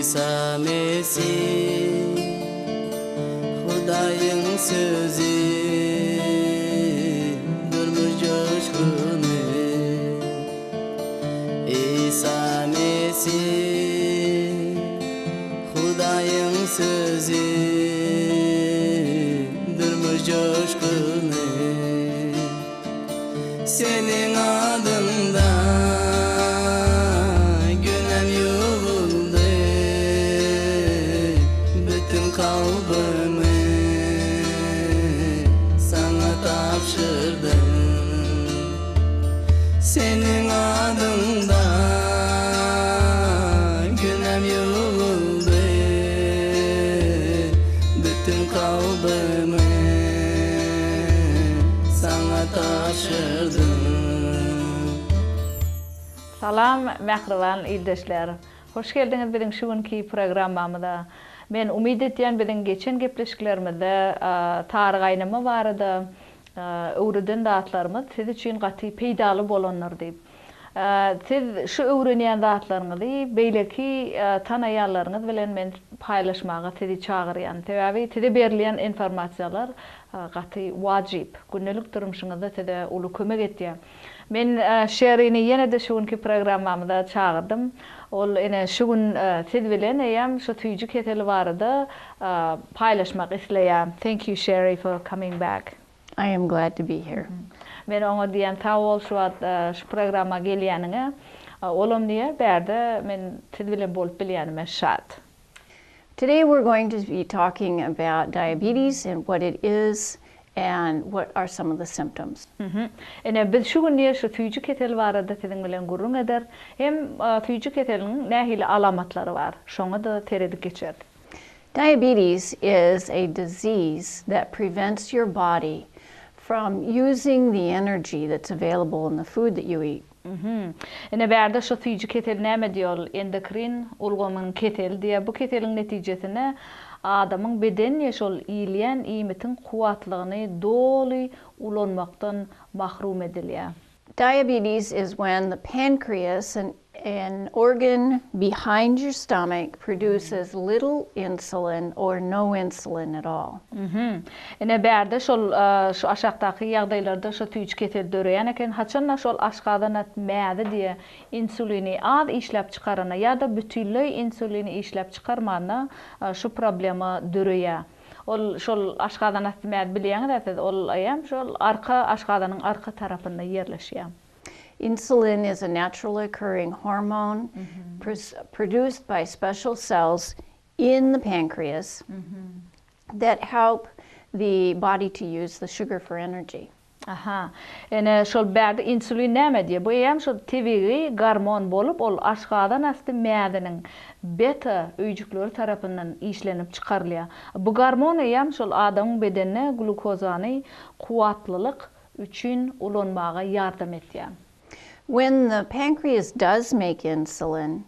İsa Mesih Hudayın sözü durmuş coşkunu İsa Mesih Hudayın sözü durmuş coşkunu senin adında günem yuvuldu bütün kalbimi sana tapşırdım senin adında günem yuvuldu bütün kalbimi sana tapşırdım. Salam mehriban ildeşler. Hoş geldiniz bizim şugunki programmamıza. Men umid etýän bizim geçen gepleşiklerimizde tarih aýnama barada öwreden datlarymız siz üçin gaty peýdaly bolanlar diýip. Siz şu öwrenýän datlaryňyzy beýleki tanaýanlaryňyz bilen men paýlaşmaga sizi çagyrýan. Sebäbi size berilýän informasiýalar gaty wajyp. Günnelik durmuşyňyzda size uly kömek etýär. Men şerini ýene de şugunki programmamyza çagyrdım. Ol ene şugun siz bilen eýem şu Süýji keseli barada paýlaşmak isleýär. Thank you Sherry for coming back. I am glad to be here. Men oňa diýen sag bol şu programma gelýäniňe. Olam diýer berde men siz bilen bolup bilýänime şat. Today we're going to be talking about diabetes and what it is and what are some of the symptoms. Ene biz şu gün şu Süýji keseli barada siziň bilen gurrun eder. Hem Süýji keseliniň nähili alamatlary bar. Şoňa da teredik geçer. Diabetes is a disease that prevents your body from using the energy that's available in the food that you eat. Ene berde şu Süýji keseli näme diýol? Endokrin ulgamyň keseli diýe bu keseliň netijesinde adamyň bedeni şol iýilýän iýmitiň kuwatlygyny doly ulanmakdan mahrum edilýär. Diabetes is when the pancreas, an organ behind your stomach, produces little insulin or no insulin at all. Ene berde şol şu aşağıdaki ýagdaýlarda şu Süýji keseli döreýän eken haçan şol aşgadan mäde diye insulini az işlep çıkarana ya da bütünlüğ insulini işlep çıkarmana şu problema döreýär. Ol şol aşgadan mäde bilýäňiz ol aýam şol arka aşgadanyň arka tarapynda ýerleşýär. Insulin is a naturally occurring hormone produced by special cells in the pancreas that help the body to use the sugar for energy. Aha. Ene şol berde insulin näme diýe? Bu hem şol tebigi gormon bolup ol aşgadan asty mädeniň beta öýjükleri tarapyndan işlenip çykarylýar. Bu gormon hem şol adamyň bedenine glukozany kuwatlylyk üçin ulanmaga ýardam etýär. When the pancreas does make insulin,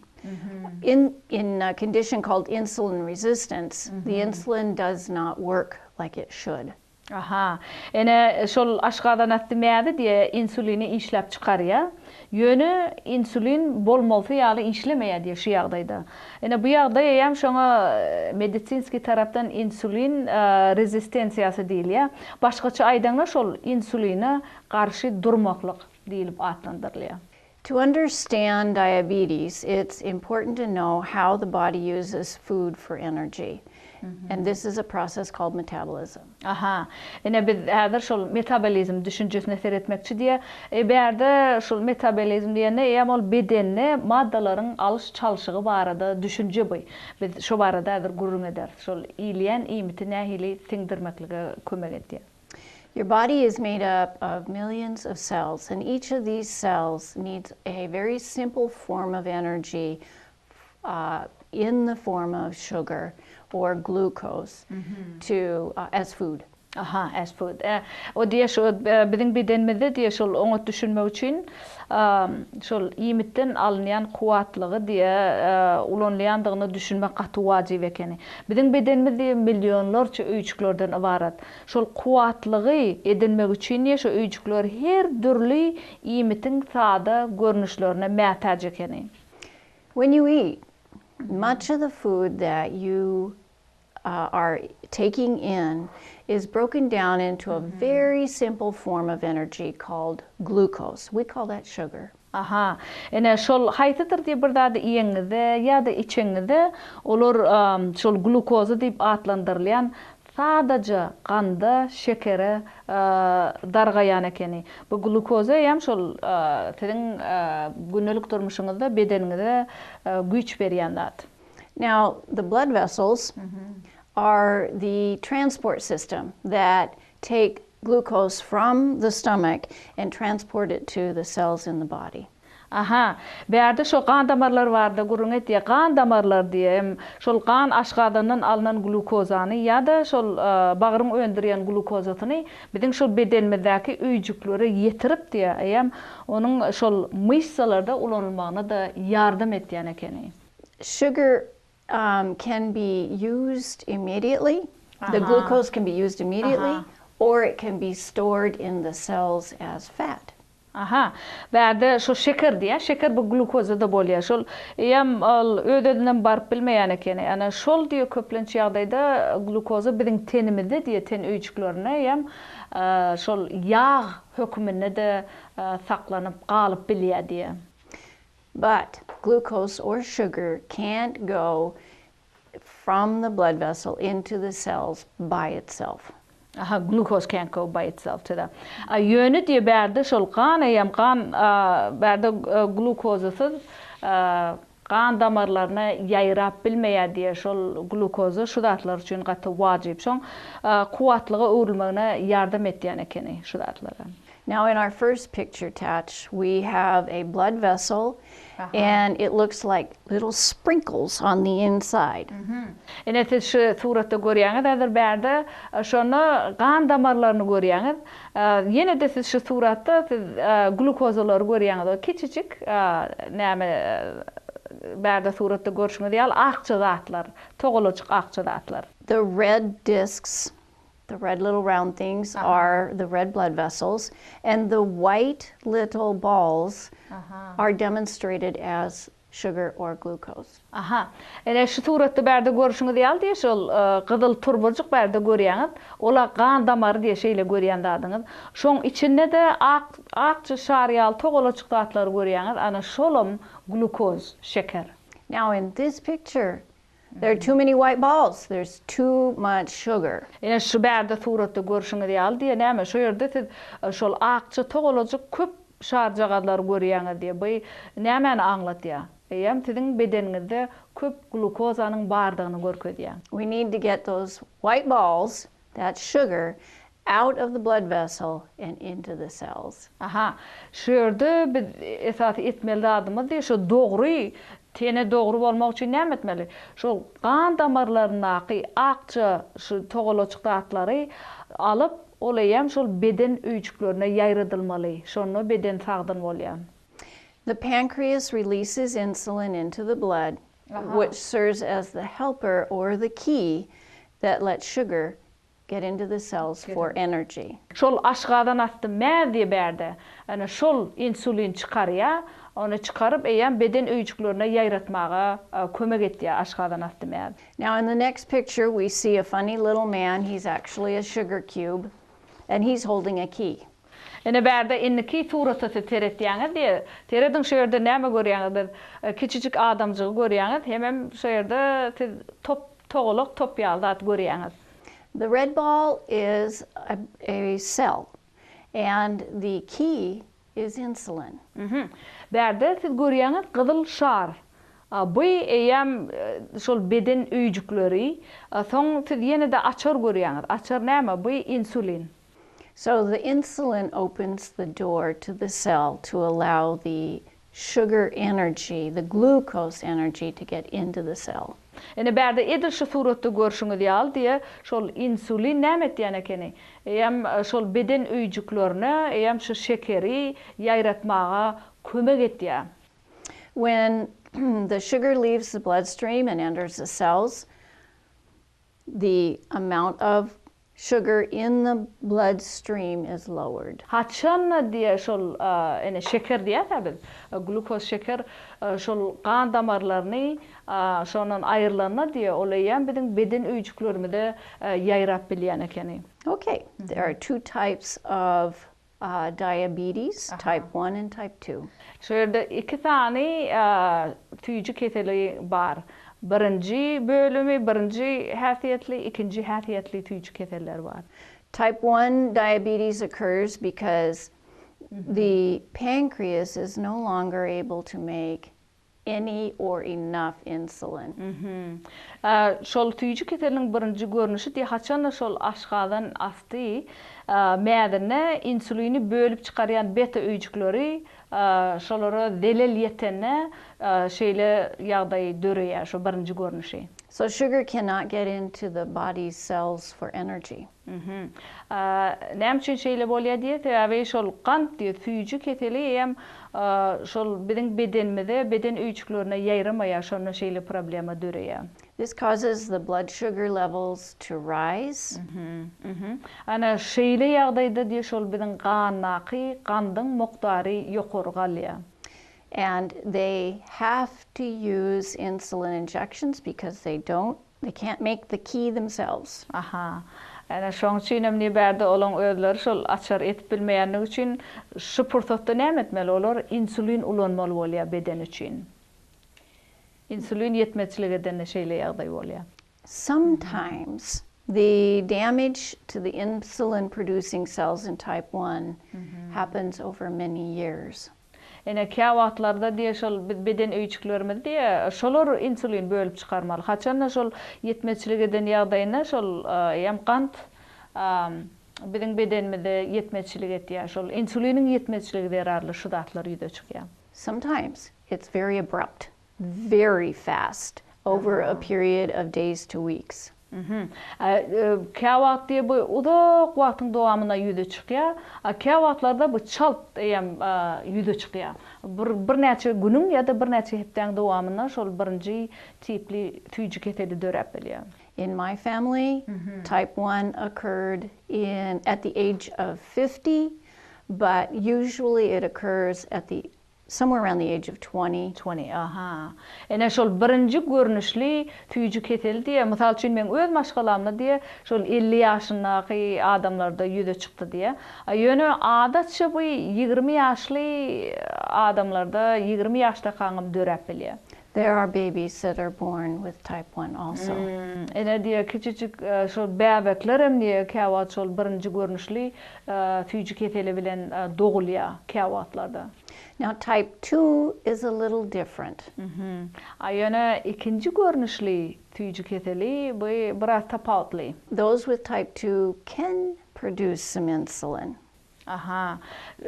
in a condition called insulin resistance, the insulin does not work like it should. Aha. Ene şol aşgadan atdy mäde diye insulini işlep çıkarýar. Ýöne insulin bolmalsy ýaly işlemeýär diye şu ýagdaýda. Ene bu ýagdaý hem şoňa medisinski tarapdan insulin rezistensiýasy diýilýär. Başgaça aýdanda şol insuline garşy durmaklyk diýilip adlandyrylýar. To understand diabetes, it's important to know how the body uses food for energy. And this is a process called metabolism. Aha. Ene biz häzir şol metabolizm düşünjesine seretmekçi diye berde şol metabolizm diýende ýa ol bedenine maddalaryň alyş çalşygy barada düşünje bu. Biz şu barada häzir gurrun eder. Şol iýilýän iýmiti nähili siňdirmeklige kömek etýär. Your body is made up of millions of cells, and each of these cells needs a very simple form of energy in the form of sugar or glucose as food. Aha, as food. O diye şu bizim bedenimizde diye şol oňa düşünmek üçin şol iýmitden alınýan kuwatlygy diye ulanýandygyny düşünmek gaty wajyp ekeni. Bizim bedenimizde milyonlarça öýjüklerden ibarat. Şol kuwatlygy edinmek üçin şu öýjükler her türlü iýmitin sada görnüşlerine mätäç ekeni. When you eat, Much of the food that you are taking in is broken down into a very simple form of energy called glucose. We call that sugar. Aha. Ene şol haytıtır diye bir da iyiňizde ya da içiňizde olur şol glukoza diýip atlandyrylýan sadece ganda şekeri dargayan ekeni. Bu glukoza hem şol tiň günnelik durmuşyňyzda bedeniňizde güç berýän zat. Now, the blood vessels are the transport system that take glucose from the stomach and transport it to the cells in the body. Aha, berde şo kan damarlar vardı, gurun et diye kan damarlar diye, şol kan aşgadandan alınan glukozany ya da şol bağırın öndürýän glukozatyny biziň şol bedenimizdäki üýjüklere ýetirip diye, hem onun şol mysalarda ulanylmagyna da ýardam etýän ekeni. Sugar can be used immediately. The glucose can be used immediately, or it can be stored in the cells as fat. Aha, berde şo şeker diýär, şeker bu glukozada bolýar. Şol hem ödedinden barıp bilmeýän ekeni. Ana şol diýe köplençi ýagdaýda glukoza biziň tenimizde diýe ten öýçüklerine hem şol ýağ hökmünde de saklanyp galyp bilýär diýe. But glucose or sugar can't go from the blood vessel into the cells by itself. Aha, glucose can't go by itself to the. Yönü diye berde şol kan hem kan berde glukozasız kan damarlarına ýaýrap bilmeýär diye şol glukoza şu zatlar üçin gaty wajyp. Şoň kuwatlyga öwrülmegine ýardam etýän ekeni şu zatlara. Now, in our first picture, Tatch, we have a blood vessel, and it looks like little sprinkles on the inside. Ene siz şu suratda görýäňiz, häzir berde şonu kan damarlaryny görýäňiz. Ýene de siz şu suratda siz glukozalary görýäňiz. Kiçicik näme berde suratda görüşmedi ýal akça zatlar, togolajyk akça zatlar. The red discs, the red little round things, are the red blood vessels, and the white little balls are demonstrated as sugar or glucose. Aha. Ene şu suratda berde görüşüňiz ýal diýe şol gyzyl turbalyk berde görýäňiz. Ola kan damary diýe şeýle görýän dadyňyz. Şoň içinde de akça şarýal togolajyk zatlar görýäňiz. Ana şolum glukoz, şeker. Now, in this picture, there are too many white balls. There's too much sugar. Ene şu berde suratda görüşüňiz ýal diýe näme şu ýerde siz şol akça togolajyk köp şarjagadlar görýäňiz diýe. Bu nämäni aňlatýar? Hem tiziň bedeniňizde köp glukozanyň bardygyny görkezýär. We need to get those white balls, that sugar, out of the blood vessel and into the cells. Aha, şu ýerde biz esas etmeli adymyz diýe şu dogry, tene dogry bolmak üçin näme etmeli? Şol kan damarlarynaky akça şu togolajyk zatlary alyp olayam şol beden öýçüklerine ýaýradylmaly. Şonu beden sagdyn bolýar. The pancreas releases insulin into the blood, which serves as the helper or the key that lets sugar get into the cells for energy. Şol aşgadan atdy mä diye berde. Ana şol insulin çıkarýar, onu çıkarıp eýen beden öýçüklerine ýaýratmaga kömek etýär aşgadan atdy mä. Now, in the next picture, we see a funny little man. He's actually a sugar cube, and he's holding a key. Ene berde inniki suraty teretýäňiz diye. Terediň şu ýerde näme görýäňiz? Kiçijik adamjygy görýäňiz, hemem şu ýerde togolak top ýaldat görýäňiz. The red ball is a cell, and the key is insulin. Berde siz görýäňiz gyzyl şar. Bu eýem şol beden öýjükleri, soň siz ýene de açar görýäňiz. Açar näme? Bu insulin. So the insulin opens the door to the cell to allow the sugar energy, the glucose energy, to get into the cell. Ene berde edir şu suratda görüşüňiz ýal diye şol insulin näme etýän ekeni? Hem şol beden öýjüklerine, hem şu şekeri ýaýratmaga kömek etýär. When the sugar leaves the bloodstream and enters the cells, the amount of sugar in the bloodstream is lowered. Haçanna diye şol ene şeker diye tabi glukoz şeker şol kan damarlarını şondan ayrılanna diye olayan bizim beden öýjüklerinde yayrap bilýän ekeni. Okay, there are two types of diabetes, type 1 and type 2. Şöyle iki tane tüýjü keseli bar. Birinci bölümü, birinci häsiýetli, ikinci häsiýetli tüýjü keseller var. Type 1 diabetes occurs because the pancreas is no longer able to make any or enough insulin. Şol tüýjü keseliniň birinji görnüşi diýe haçan şol aşgadan asty mädene insulini bölüp çykarýan beta öýjükleri şolara delel ýetene şeýle ýagdaý döreýär şo birinji görnüşi. So sugar cannot get into the body's cells for energy. Näme üçin şeýle bolýar diýe täze şol kant diýe tüýjü keseli hem şol biziň bedenimizde beden öýjüklerine ýayramaýar şonu şeýle problema döreýär. This causes the blood sugar levels to rise. Ana şeýle ýagdaýda diýe şol biziň ganaky, kandyň mokdary ýokary galýar. And they have to use insulin injections because they can't make the key themselves. Aha. Ana şoň üçin hem nebärde olan özleri şol açar etip bilmeýänligi üçin şu pursatda näme etmeli olar? Insulin ulanmaly bolýar beden üçin. Insulin yetmezçiligeden şeýle ýagdaý bolýar. Sometimes the damage to the insulin producing cells in type 1 happens over many years. Ene käwatlarda diýe şol beden öýjüklerimizde diýe şolar insulin bölüp çykarmaly. Haçan şol yetmezçiligeden ýagdaýynda şol hem kant biziň bedenimizde yetmezçilik etýär. Şol insuliniň yetmezçiligi derarly şudatlar ýüze çykýar. Sometimes it's very abrupt, very fast, over a period of days to weeks. Käwat diýe bu uzak wagtyň dowamyna ýüze çykýar. Käwatlarda bu çalt hem ýüze çykýar. Bir näçe günüň ýa-da bir näçe hepdeň dowamyna şol birinji tipli tüýjü keseli dörep bilýär. In my family, type 1 occurred at the age of 50, but usually it occurs somewhere around the age of 20. 20, aha. Ene şol birinji görnüşli tüýjü keseli diýe, mysal üçin men öz maşgalamda diýe şol 50 ýaşyndaky adamlarda ýüze çykdy diýe. Ýöne adatça bu 20 ýaşly adamlarda 20 ýaşda kaňym dörep bilýär. There are babies that are born with type 1 also. Ene diýe kiçik şol bäbekler hem diýe käwat şol birinji görnüşli tüýjü keseli bilen dogulýar käwatlarda. Now type 2 is a little different. Ýöne ikinji görnüşli tüýjü keseli bu biraz tapawutly. Those with type 2 can produce some insulin. Aha.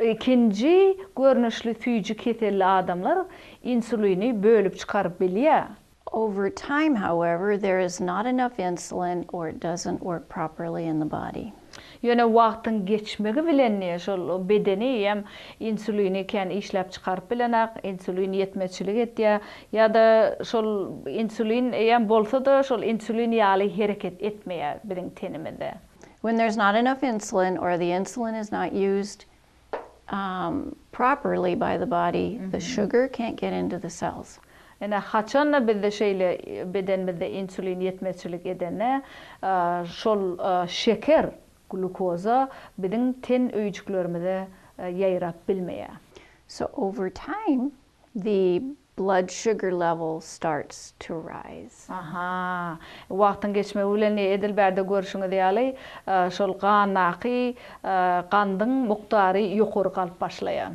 İkinci görnüşli tüýjü keseli adamlar insulini bölüp çykaryp bilýär. Over time, however, there is not enough insulin or it doesn't work properly in the body. Ýöne wagtyň geçmegi bilen şol bedeni hem insulini ken işläp çykaryp bilenak, insulin yetmezçilik etýär ýa-da şol insulin hem bolsa da şol insulin ýaly hereket etmeýär biziň tenimizde. When there's not enough insulin or the insulin is not used properly by the body, the sugar can't get into the cells. Ene haçanla bizde şeýle bedenimizde insulin yetmezçilik edene şol şeker, glukoza biziň ten öýjüklerimizde ýaýrap bilmeýär. So over time, the blood sugar level starts to rise. Aha. Wagtyň geçmegi bilen edilberde görüşüňiz ýaly şol ganaky, kandyň mokdary ýokary galyp başlaýar.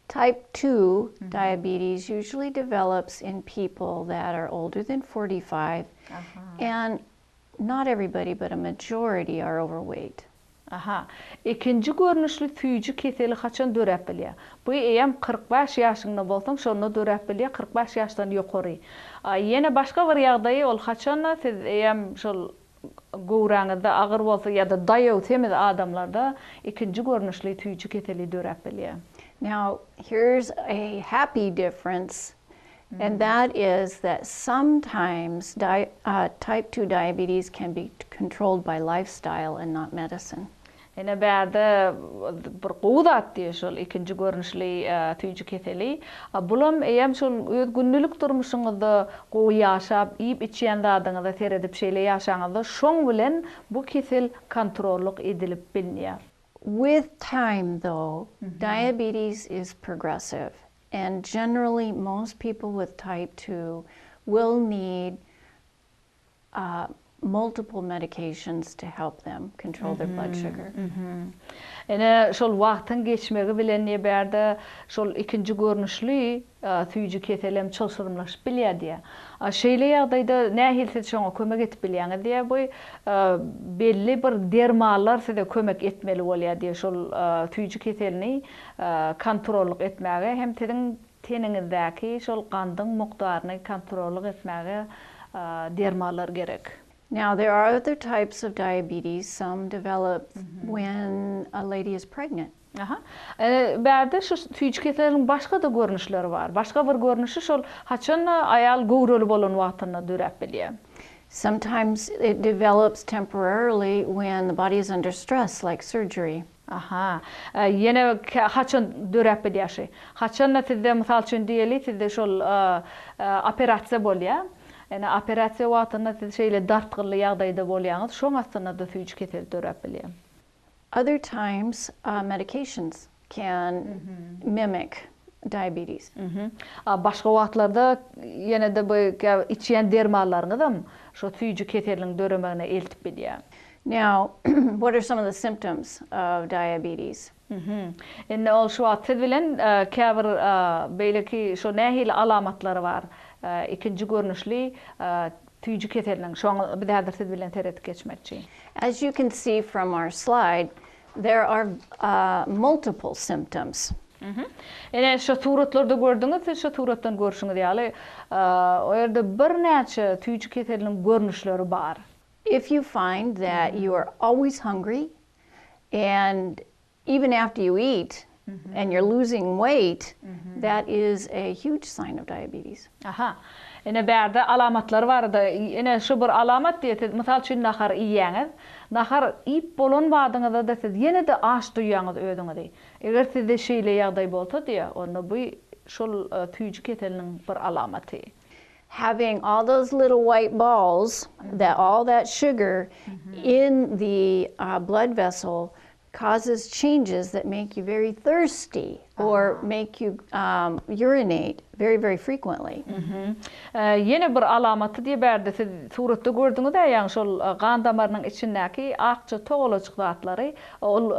Type 2 diabetes usually develops in people that are older than 45, and not everybody, but a majority are overweight. Aha. İkinci görnüşli tüýjü keseli haçan dörep bilýär. Bu hem 45 ýaşynda bolsaň şonu dörep bilýär 45 ýaşdan ýokary. Ýene başga bir ýagdaý ol haçan siz hem şol gowraňyzda agyr bolsa ýa-da daýaw temiz adamlarda ikinji görnüşli tüýjü keseli dörep bilýär. Now, here's a happy difference. And that is that sometimes type 2 diabetes can be controlled by lifestyle and not medicine. Ene bärde bir quwat diýe şol ikinji görnüşli tüýji keseli. Bulam eýem şol öz günnülük durmuşyňyzda gowy ýaşap, iýip içýän zadyňyzda seredip şeýle ýaşaňyzda şoň bilen bu kesel kontrollyk edilip bilinýär. With time, though, diabetes is progressive, and generally most people with type 2 will need multiple medications to help them control their blood sugar. Ene şol wagtyň geçmegi bilen nebärde şol ikinji görnüşli tüýji keselem çylşyrmlaşyp bilýär. Şeýle ýagdaýda nähilse şoňa kömek etip bilýär diýe bu belli bir dermallar size kömek etmeli bolýar diýe şol tüýji keselini kontrollyk etmäge hem teniňizdäki şol gandyň mukdaryny kontrollyk etmäge dermallar gerek. Now, there are other types of diabetes. Some develop when a lady is pregnant. Bärde şu tüýji keseliniň başga da görnüşleri var. Başga bir görnüşi şol haçan ayal gowröli bolan wagtyna dörep bilýär. Sometimes it develops temporarily when the body is under stress, like surgery. Yine haçan dörep bilýär. Haçan sizde mysal üçin diýeli sizde şol operasiýa bolýar. Yani operasiýa wagtyna siz şeýle dartgyly ýagdaýda bolýaňyz, şoň aslında da tüýji kesel dörep bilýär. Other times, medications can mimic diabetes. Başga wagtlarda ýene de bu içýän dermallaryňyzam şo tüýji keseliň döremegine eltip bilýär. Now, what are some of the symptoms of diabetes? Enne ol şu wagt siz bilen käbir beýleki şo nähili alamatlary bar. İkinji görnüşli tüýji keseliniň şoň bir häzir siz bilen teredip geçmekçi. As you can see from our slide, there are multiple symptoms. Ene şu suratlarda gördüňiz, siz şu suratdan görüşiňiz ýaly o ýerde bir näçe tüýji keseliniň görnüşleri bar. If you find that you are always hungry and even after you eat and you're losing weight, that is a huge sign of diabetes. Ene bärde alamatlar bar da, ene şu bir alamat diýet, mysal üçin nahar iýýäňiz, nahar iýip bolan wagtyňyzda da siz ýene de aç duýýaňyz öýüňizde. Eger sizde şeýle ýagdaý bolsa diýe, onda bu şol tüýji keseliniň bir alamaty. Having all those little white balls, all that sugar in the blood vessel causes changes that make you very thirsty or make you urinate very, very frequently. Yine bir alamatı diye bärde siz suratda gördüňiz ýa şol gan damarynyň içindäki akça togalajyk zatlary ol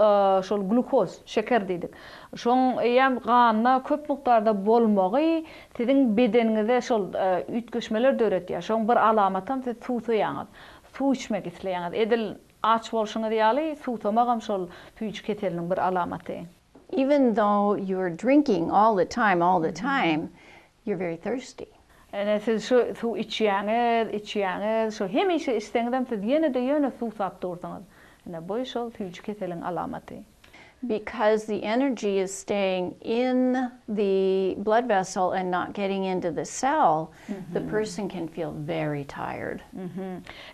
şol glukoz, şeker diýdik. Şoň ýa ganyna köp mukdarda bolmagy siziň bedeniňizde şol ütgeşmeler döretýär. Şoň bir alamatam siz suwsaýaňyz, suw içmek isleýäňiz. Edil aç bolşyňyz ýaly suwsamagam şol tüýji keseliniň bir alamaty. Even though you're drinking all the time, you're very thirsty. Ene siz şu suw içýäňiz, şu hemişe isteňizem siz ýene suwsap durdyňyz. Ene bu şol tüýji keseliň alamaty. Because the energy is staying in the blood vessel and not getting into the cell, the person can feel very tired.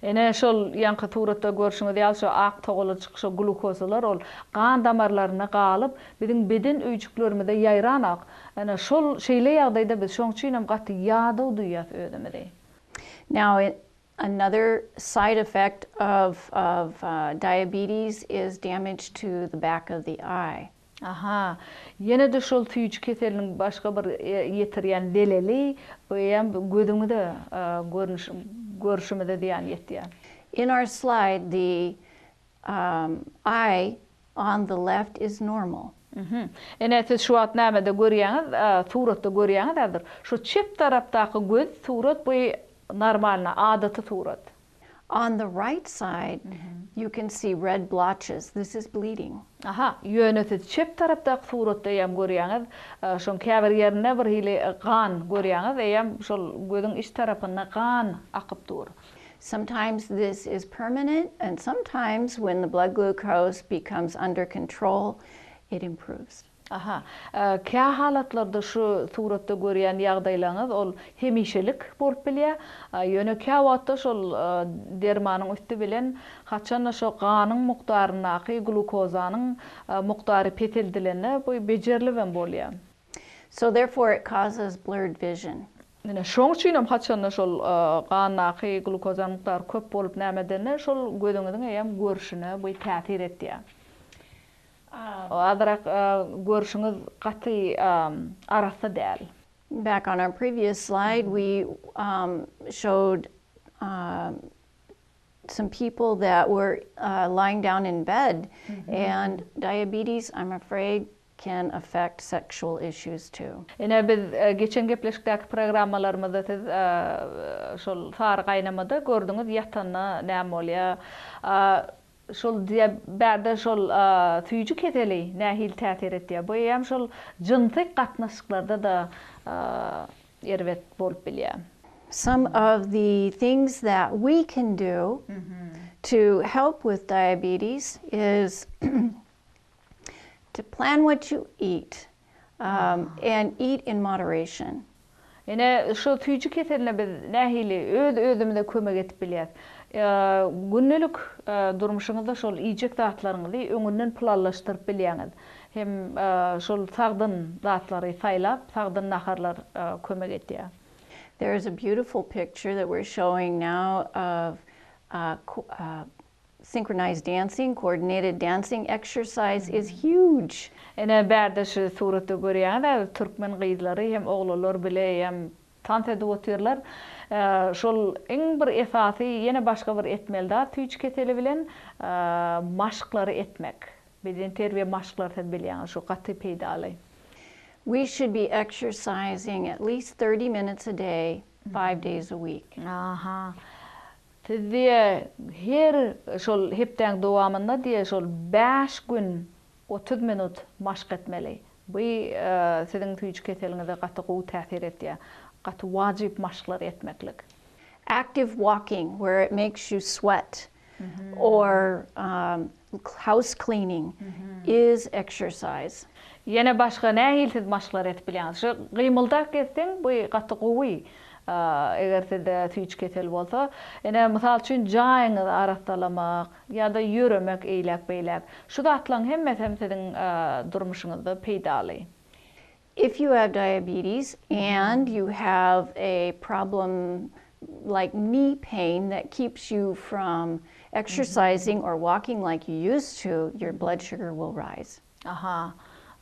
Ene şol ýanky suratda görüşiňiz ýaly şu ak togalajyk şu glukozlar ol gan damarlaryna galyp biziň beden öýjüklerimizde ýaýranak. Ene şol şeýle ýagdaýda biz şoň üçin hem gaty ýağda duýýar özümizde. Now, another side effect of diabetes is damage to the back of the eye. Yine de şol tüýji keseliniň başga bir ýetirýän deleli, bu hem gözüňizde görüşümizde diýen ýetýär. In our slide, the eye on the left is normal. Ene siz şu wagt näme de görýäňiz, suratda görýäňiz, şu çep tarapdaky göz surat bu normalna adaty surat. On the right side, you can see red blotches. This is bleeding. Ýöne siz çep tarapdaky suratda ýam görýäňiz, şoň käbir ýerine bir hili gan görýäňiz, ýam şol gözüň iç tarapyna gan akyp dur. Sometimes this is permanent, and sometimes when the blood glucose becomes under control, it improves. Aha. Kä halatlarda şu suratda görýän ýagdaýlaryňyz ol hemişelik bolup bilýär. Ýöne kä wagtda şol dermanyň üstü bilen haçan şo ganyň mukdaryny, glukozanyň muktary peteldilerine bu bejerliwen bolýar. So therefore it causes blurred vision. Ine şoň üçin hem haçan şol ganyň glukozanyň muktary köp bolup nämedene şol gözüňiziň hem görüşine bu täsir etdi. Adarak görüşüňiz gaty arasda däl. Back on our previous slide, we showed some people that were lying down in bed, and diabetes, I'm afraid, can affect sexual issues too. Ine biz geçen gepleşikdäki programmalarymyzda siz şol sar gaýnamada gördüňiz ýatanda näme bolýar. Şol bärde şol süýji keseli nähil täsir etdi. Bu hem şol jynsyk gatnaşyklarda da erwet bolup bilýär. Some of the things that we can do to help with diabetes is to plan what you eat and eat in moderation. Ine şu süýji keseline biz nähili özümizde kömek etip bilýär. Günnelik durmuşuňyzda şol iýjek zatlaryňyzy öňünden planlaşdyryp bilýäňiz. Hem şol sagdyn zatlary saýlap, sagdyn naharlar kömek etýär. There is a beautiful picture that we're showing now of synchronized dancing, coordinated dancing exercise is huge. Ene bärde şu suratda görýär, türkmen gyzlary hem oglanlar bile hem tant edip oturlar. Şol eň bir esasy ýene başga bir etmelda süýji keseli bilen maşklary etmek. Beden terbiýe maşklary bilýän şu gaty peýdaly. We should be exercising at least 30 minutes a day, 5 days a week. Aha. Tize her şol hepden dowamında diye şol 5 gün 30 minut maşk etmeli. Bu siziň süýji keseliňize gaty gowy täsir etdi. Gaty wajyp maşklar etmeklik. Active walking, where it makes you sweat, or house cleaning is exercise. Yine başga nähilsiz maşklar etip bilýär. Şu gymyldak ketseň bu gaty gowy. Eger sizde süýji keseli bolsa, ene mysal üçin jaýyňyzy arastalamak ýa-da ýüremek, eýlek-beýlek. Şu zatlaryň hemmesi siziň durmuşuňyzda peýdaly. If you have diabetes and you have a problem like knee pain that keeps you from exercising or walking like you used to, your blood sugar will rise. Aha.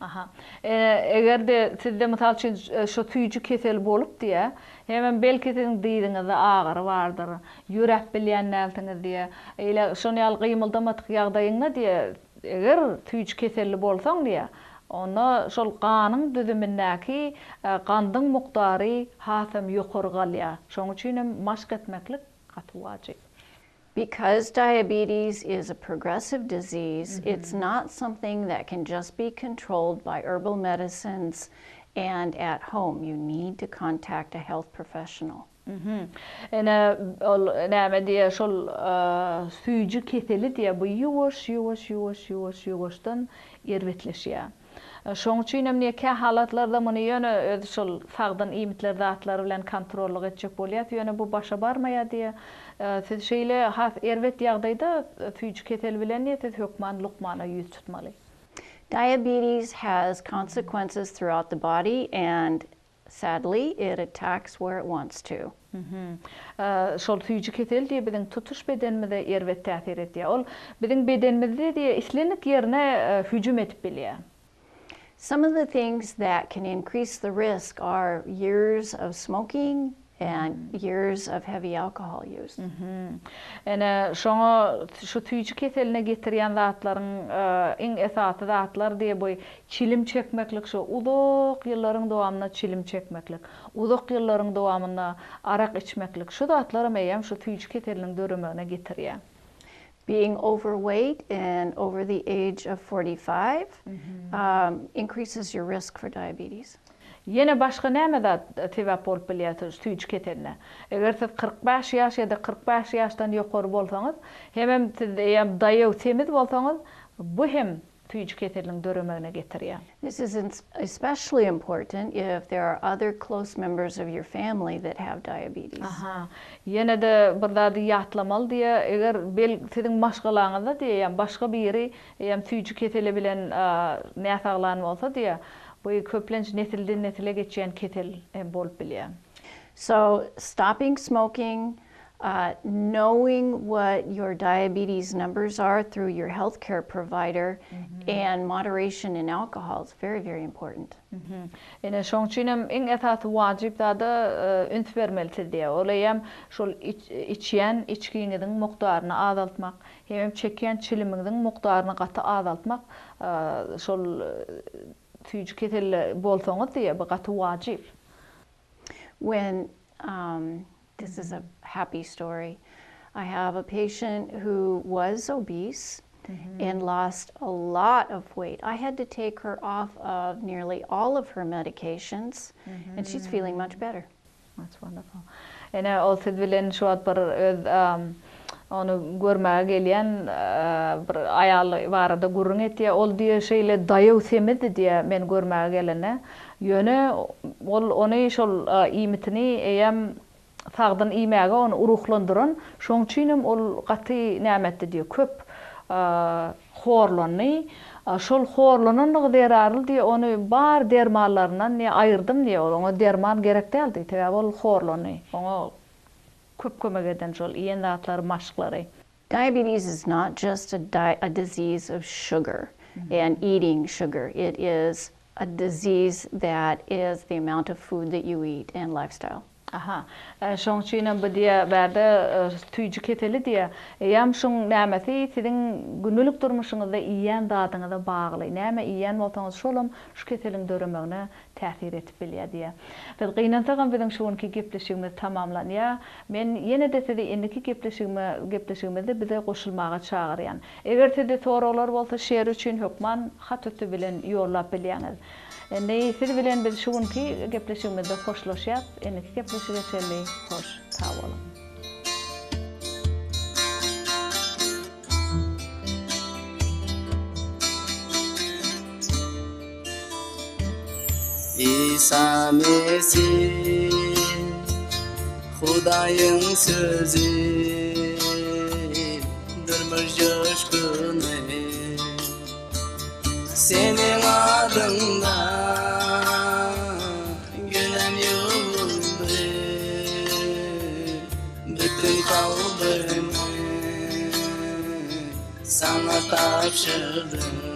Aha. Eger de sizde mysal üçin şu süýji keseli bolup diye, hemen belki siziň diýdiňizde agyr bardyr, ýürek bilýän nältiňiz diye, eýle şonu ýaly gymyldamatyk ýagdaýyňda diye, eger süýji keseli bolsaň diye, onda şol ganyň düzümindäki gandyň muktary hasam ýokary galýar. Şoň üçin hem maşk etmeklik gaty wajyp. Because diabetes is a progressive disease, it's not something that can just be controlled by herbal medicines and at home. You need to contact a health professional. Ene näme diýe şol süýji keseli diye bu ýuwaş-ýuwaşdan erwetleşýär. Şoň üçin hem näke halatlarda muny ýöne şol sagdyn iýmitler zatlary bilen kontrollyk etjek bolýar. Ýöne bu başa barmaýar diye siz şeýle has erwet ýagdaýda süýji keseli bilen ýetir hökman lukmana ýüz tutmaly. Diabetes has consequences throughout the body, and sadly, it attacks where it wants to. Şol süýji keseli diye biziň tutuş bedenimizde erwet täsir etýär. Ol biziň bedenimizde diye islenik ýerine hüjüm etip bilýär. Some of the things that can increase the risk are years of smoking and years of heavy alcohol use. Ene şoňa şu süýji keseline getirýän zatlaryň eň esasy zatlar diye bu çilim çekmeklik, şu uzak ýyllaryň dowamyna çilim çekmeklik, uzak ýyllaryň dowamyna arak içmeklik, şu zatlar hem şu süýji keseliniň dörümine getirýär. Being overweight and over the age of 45 increases your risk for diabetes. Yine başga näme sebäp bolup bilýär süýji keseline? Eger siz 45 ýaş ýa-da 45 ýaşdan ýokary bolsaňyz, hem siz daýaw semiz bolsaňyz, bu hem tüýji keseliniň döremegine getirýär. This is especially important if there are other close members of your family that have diabetes. Aha. Yine de burada ýatlamaly diye eger siziň maşgalaňyzda diýen başga biri tüýji keseli bilen näsaglan bolsa diye bu köplenç nesilden nesile geçýän kesel bolup bilýär. So stopping smoking, knowing what your diabetes numbers are through your healthcare provider, and moderation in alcohol is very, very important. Ene şoň üçin hem iň esasy wajyp da üns bermelidir diye. Olayam şol içýän içkiňiziň mukdaryny azaltmak, hem çekýän çilimiňiziň mukdaryny gaty azaltmak şol tüýji keseli bolsaňyz diye bu gaty wajyp. When this is a happy story. I have a patient who was obese and lost a lot of weight. I had to take her off of nearly all of her medications, and she's feeling much better. That's wonderful. Ene ol siz bilen şu ad bir onu görmäge gelýän bir aýal barada gurrun etdi. Ol diýe şeýle daýaw semedi diýe men görmäge gelene. Ýöne ol ony şol imitini eýem sagdyn imäge onu uruklandyran, şoň üçin ol gaty nämetdi diýe köp horlany. Şol horlananlygy derarly diye onu bar dermanlaryndan aýyrdım diye ona derman gerek däldi. Täze ol horlany. Ona köp kömek eden şol iýen zatlar maşklary. Diabetes is not just a disease of sugar and eating sugar. It is a disease that is the amount of food that you eat and lifestyle. Aha. Şoň üçin bu diýe bärde tüýji keseli diýe. Ýam şoň nämesi siziň günlük durmuşyňyzda iýen dadyňyza bagly. Näme iýen bolsaňyz şolam şu keseliň döremegine täsir etip bilýär diýe. Biz gynansagan biziň şuňky gepleşigimiz tamamlanýar. Men ýene de sizi endiki gepleşigimizde bize goşulmaga çağırýan. Eger sizde soralar bolsa şeýer üçin hökman hat ötü bilen ýollap bilýäňiz. Siz bilen biz şuňky gepleşigimizde hoşlaşýar. Endiki gepleşige şeýle hoş sağ bolun. İsa Mesih Hudaýyň sözü durmuş coşkuny Seniň adynda günem ýoldy bütün kalbymy sana tapşyrdım.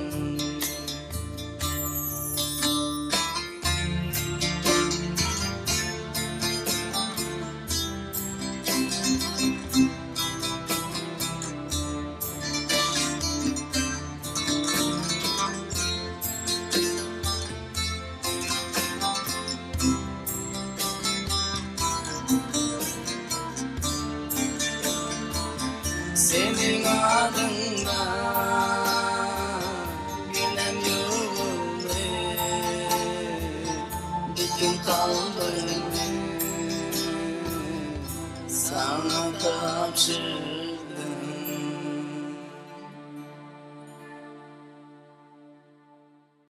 Senin adında günem yolunu bütün kalbimi sana tapşır.